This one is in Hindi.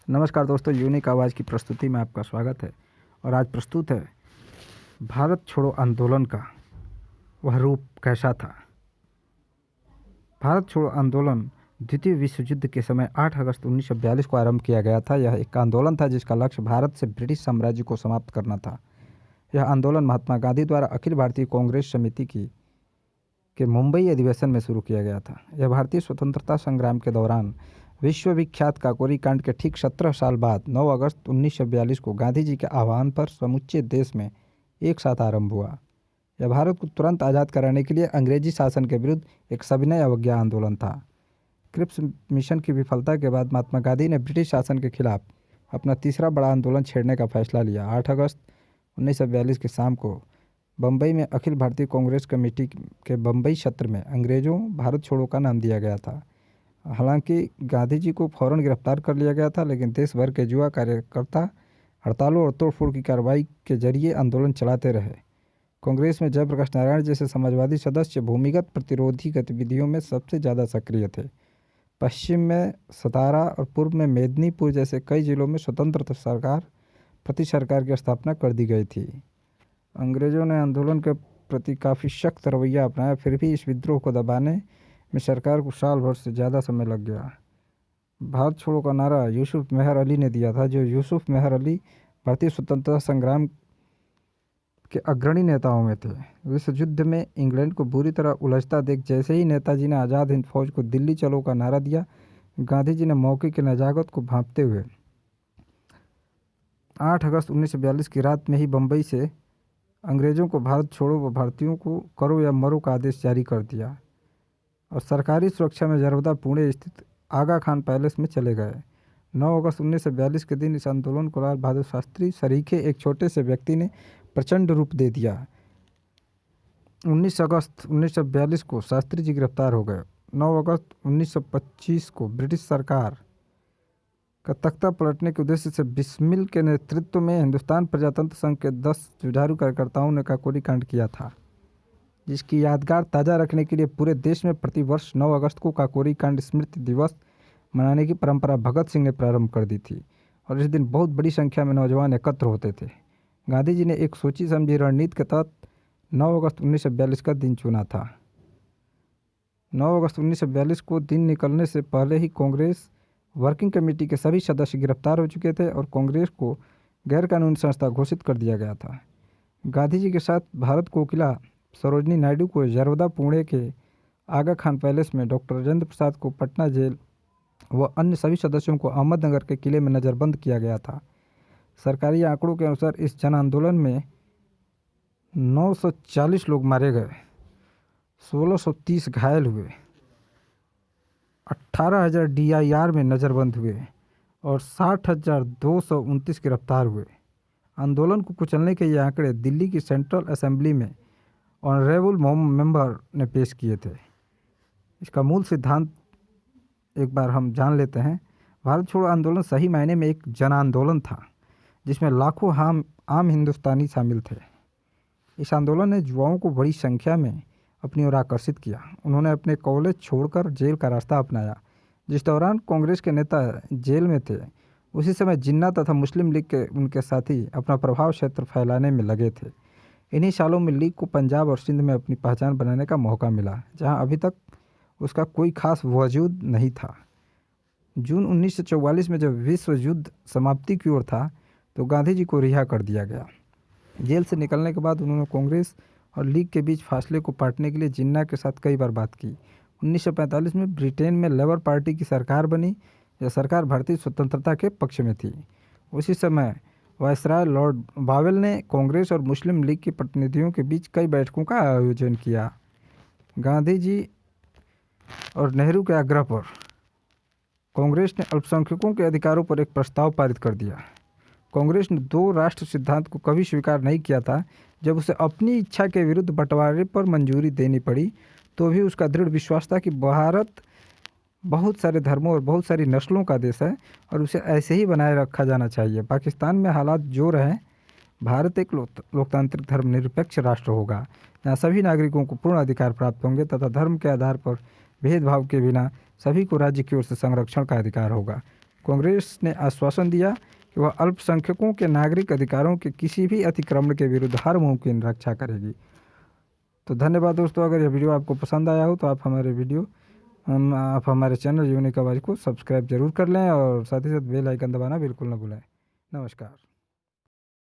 नमस्कार दोस्तों, यूनिक आवाज़ की प्रस्तुति में आपका स्वागत है। और आज प्रस्तुत है भारत छोड़ो आंदोलन का वह रूप कैसा था। भारत छोड़ो आंदोलन द्वितीय विश्व युद्ध के समय 8 अगस्त 1942 को आरंभ किया गया था। यह एक आंदोलन था जिसका लक्ष्य भारत से ब्रिटिश साम्राज्य को समाप्त करना था। यह आंदोलन महात्मा गांधी द्वारा अखिल भारतीय कांग्रेस समिति के मुंबई अधिवेशन में शुरू किया गया था। यह भारतीय स्वतंत्रता संग्राम के दौरान विश्वविख्यात काकोरी कांड के ठीक 17 साल बाद 9 अगस्त 1942 को गांधी जी के आह्वान पर समूचे देश में एक साथ आरंभ हुआ। यह भारत को तुरंत आज़ाद कराने के लिए अंग्रेजी शासन के विरुद्ध एक सविनय अवज्ञा आंदोलन था। क्रिप्स मिशन की विफलता के बाद महात्मा गांधी ने ब्रिटिश शासन के खिलाफ अपना तीसरा बड़ा आंदोलन छेड़ने का फैसला लिया। 8 अगस्त 1942 की शाम को बम्बई में अखिल भारतीय कांग्रेस कमेटी के बम्बई सत्र में अंग्रेज़ों भारत छोड़ो का नाम दिया गया था। हालांकि गांधी जी को फौरन गिरफ्तार कर लिया गया था, लेकिन देश भर के युवा कार्यकर्ता हड़तालों और तोड़फोड़ की कार्रवाई के जरिए आंदोलन चलाते रहे। कांग्रेस में जयप्रकाश नारायण जैसे समाजवादी सदस्य भूमिगत प्रतिरोधी गतिविधियों में सबसे ज़्यादा सक्रिय थे। पश्चिम में सतारा और पूर्व में मेदिनीपुर जैसे कई जिलों में स्वतंत्र सरकार की स्थापना कर दी गई थी। अंग्रेज़ों ने आंदोलन के प्रति काफ़ी सख्त रवैया अपनाया, फिर भी इस विद्रोह को दबाने में सरकार को साल भर से ज़्यादा समय लग गया। भारत छोड़ो का नारा यूसुफ मेहर अली ने दिया था। जो यूसुफ मेहर अली भारतीय स्वतंत्रता संग्राम के अग्रणी नेताओं में थे। विश्व युद्ध में इंग्लैंड को बुरी तरह उलझता देख जैसे ही नेताजी ने आज़ाद हिंद फौज को दिल्ली चलो का नारा दिया, गांधी जी ने मौके की नजाकत को भांपते हुए 8 अगस्त 1942 की रात में ही बम्बई से अंग्रेज़ों को भारत छोड़ो व भारतीयों को करो या मरो का आदेश जारी कर दिया और सरकारी सुरक्षा में जरवदा पुणे स्थित आगा खान पैलेस में चले गए। 9 अगस्त 1942 के दिन इस आंदोलन को लाल बहादुर शास्त्री सरीखे एक छोटे से व्यक्ति ने प्रचंड रूप दे दिया। 19 अगस्त 1942 को शास्त्री जी गिरफ्तार हो गए। 9 अगस्त 1925 को ब्रिटिश सरकार का तख्ता पलटने के उद्देश्य से बिस्मिल के नेतृत्व में हिंदुस्तान प्रजातंत्र संघ के 10 जुझारू कार्यकर्ताओं ने काकोरी कांड किया था, जिसकी यादगार ताज़ा रखने के लिए पूरे देश में प्रतिवर्ष 9 अगस्त को काकोरी कांड स्मृति दिवस मनाने की परंपरा भगत सिंह ने प्रारंभ कर दी थी और इस दिन बहुत बड़ी संख्या में नौजवान एकत्र होते थे। गांधी जी ने एक सोची समझी रणनीति के तहत 9 अगस्त 1942 का दिन चुना था। 9 अगस्त 1942 को दिन निकलने से पहले ही कांग्रेस वर्किंग कमेटी के सभी सदस्य गिरफ्तार हो चुके थे और कांग्रेस को गैरकानूनी संस्था घोषित कर दिया गया था। गांधी जी के साथ भारत कोकिला सरोजनी नायडू को जरवदा पुणे के आगा खान पैलेस में, डॉक्टर राजेंद्र प्रसाद को पटना जेल व अन्य सभी सदस्यों को अहमदनगर के किले में नज़रबंद किया गया था। सरकारी आंकड़ों के अनुसार इस जन आंदोलन में 940 लोग मारे गए, 1630 घायल हुए, 18,000 DIR में नज़रबंद हुए और 60,229 गिरफ्तार हुए। आंदोलन को कुचलने के ये आंकड़े दिल्ली की सेंट्रल असेंबली में ऑनरेबल मेंबर ने पेश किए थे। इसका मूल सिद्धांत एक बार हम जान लेते हैं। भारत छोड़ो आंदोलन सही मायने में एक जन आंदोलन था जिसमें लाखों आम हिंदुस्तानी शामिल थे। इस आंदोलन ने युवाओं को बड़ी संख्या में अपनी ओर आकर्षित किया। उन्होंने अपने कॉलेज छोड़कर जेल का रास्ता अपनाया। जिस दौरान कांग्रेस के नेता जेल में थे, उसी समय जिन्ना तथा मुस्लिम लीग के उनके साथी अपना प्रभाव क्षेत्र फैलाने में लगे थे। इन्हीं सालों में लीग को पंजाब और सिंध में अपनी पहचान बनाने का मौका मिला, जहां अभी तक उसका कोई खास वजूद नहीं था। जून 1944 में जब विश्व युद्ध समाप्ति की ओर था, तो गांधी जी को रिहा कर दिया गया। जेल से निकलने के बाद उन्होंने कांग्रेस और लीग के बीच फासले को पाटने के लिए जिन्ना के साथ कई बार बात की। 1945 में ब्रिटेन में लेबर पार्टी की सरकार बनी। यह सरकार भारतीय स्वतंत्रता के पक्ष में थी। उसी समय वायसराय लॉर्ड बावेल ने कांग्रेस और मुस्लिम लीग के प्रतिनिधियों के बीच कई बैठकों का आयोजन किया। गांधी जी और नेहरू के आग्रह पर कांग्रेस ने अल्पसंख्यकों के अधिकारों पर एक प्रस्ताव पारित कर दिया। कांग्रेस ने 2 राष्ट्र सिद्धांत को कभी स्वीकार नहीं किया था। जब उसे अपनी इच्छा के विरुद्ध बंटवारे पर मंजूरी देनी पड़ी, तो भी उसका दृढ़ विश्वास था कि भारत बहुत सारे धर्मों और बहुत सारी नस्लों का देश है और उसे ऐसे ही बनाए रखा जाना चाहिए। पाकिस्तान में हालात जो रहें, भारत एक लोकतांत्रिक धर्मनिरपेक्ष राष्ट्र होगा, जहाँ सभी नागरिकों को पूर्ण अधिकार प्राप्त होंगे तथा धर्म के आधार पर भेदभाव के बिना सभी को राज्य की ओर से संरक्षण का अधिकार होगा। कांग्रेस ने आश्वासन दिया कि वह अल्पसंख्यकों के नागरिक अधिकारों के किसी भी अतिक्रमण के विरुद्ध हर मुमकिन रक्षा करेगी। तो धन्यवाद दोस्तों। अगर यह वीडियो आपको पसंद आया हो तो आप हमारे चैनल यूनिक आवाज़ को सब्सक्राइब जरूर कर लें और साथ ही साथ बेल आइकन दबाना बिल्कुल ना भूलें। नमस्कार।